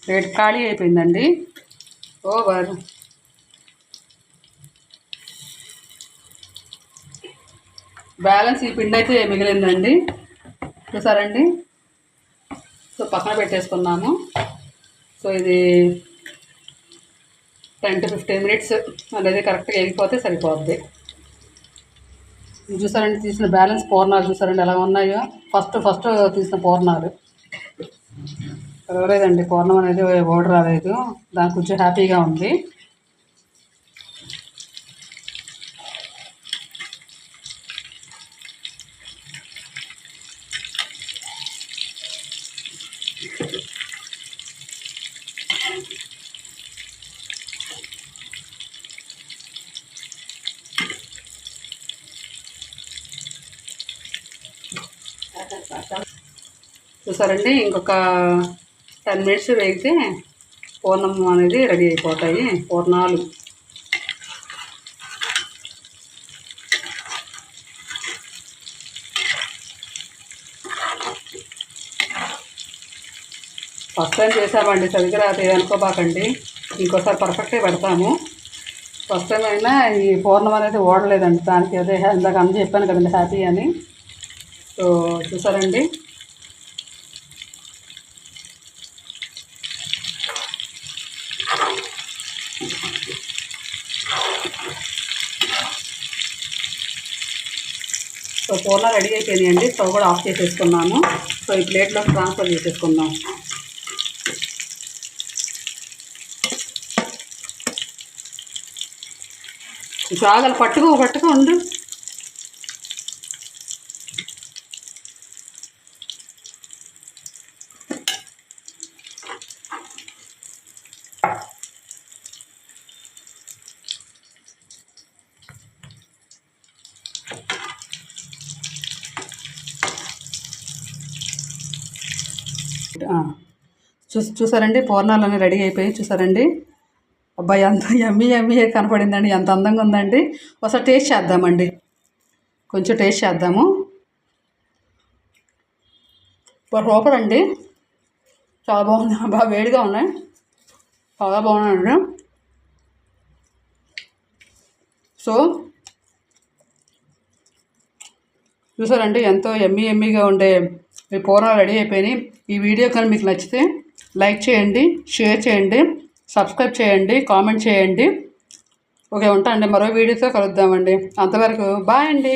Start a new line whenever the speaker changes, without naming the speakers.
Plate ఖాళీ అయిపోయిందండి. Over. Balance ఈ పిండి అయితే మిగిలిందండి, చూసారండి. సో పక్కన పెట్టేసుకున్నాము. సో ఇది 10 to 15 minutes అనేది కరెక్ట్గా ఎగిపోతే సరిపోద్ది. చూసారండి, తీసిన బ్యాలెన్స్ పూర్ణాలు చూసారండి ఎలా ఉన్నాయో. ఫస్ట్ తీసిన పూర్ణాలు రాలేదండి, పూర్ణం అనేది ఓడి రాలేదు. దానికి కొంచెం హ్యాపీగా ఉంది. చూసారండి, ఇంకొక 10 minutes వేగితే పూర్ణం అనేది రెడీ అయిపోతాయి పూర్ణాలు. ఫస్ట్ టైం చేసామండి, సరిగ్గా రాదు అనుకోబాకండి. ఇంకోసారి పర్ఫెక్ట్గా పెడతాము. ఫస్ట్ టైం అయినా ఈ పూర్ణం అనేది ఓడలేదండి. దానికి అదే ఇందాక అన్నీ చెప్పాను కదండి హ్యాపీ అని. సో చూసారండి, సో పూర్ణ రెడీ అయిపోయినాయండి. స్టవ్ కూడా ఆఫ్ చేసేసుకున్నాము. సో ఈ ప్లేట్లో ట్రాన్స్ఫర్ చేసేసుకుందాం. సాగలు పట్టుకో ఉండు. చూసారండి, పూర్ణాలన్నీ రెడీ అయిపోయి చూసారండి. అబ్బాయి ఎంత యమ్మీ కనపడిందండి, ఎంత అందంగా ఉందండి. ఒకసారి టేస్ట్ చేద్దామండి, కొంచెం టేస్ట్ చేద్దాము. సూపర్ అండి, చాలా బాగుంది. బాగా వేడిగా ఉన్నాయి, చాలా బాగున్నాయండి. సో చూసారండి, ఎంతో యమ్మీగా ఉండే ఈ పూర్ణాలు రెడీ అయిపోయినాయి. ఈ వీడియో కానీ మీకు నచ్చితే లైక్ చేయండి, షేర్ చేయండి, సబ్స్క్రైబ్ చేయండి, కామెంట్ చేయండి. ఓకే, ఉంటా అండి. మరో వీడియోతో కలుద్దామండి. అంతవరకు బాయ్ అండి.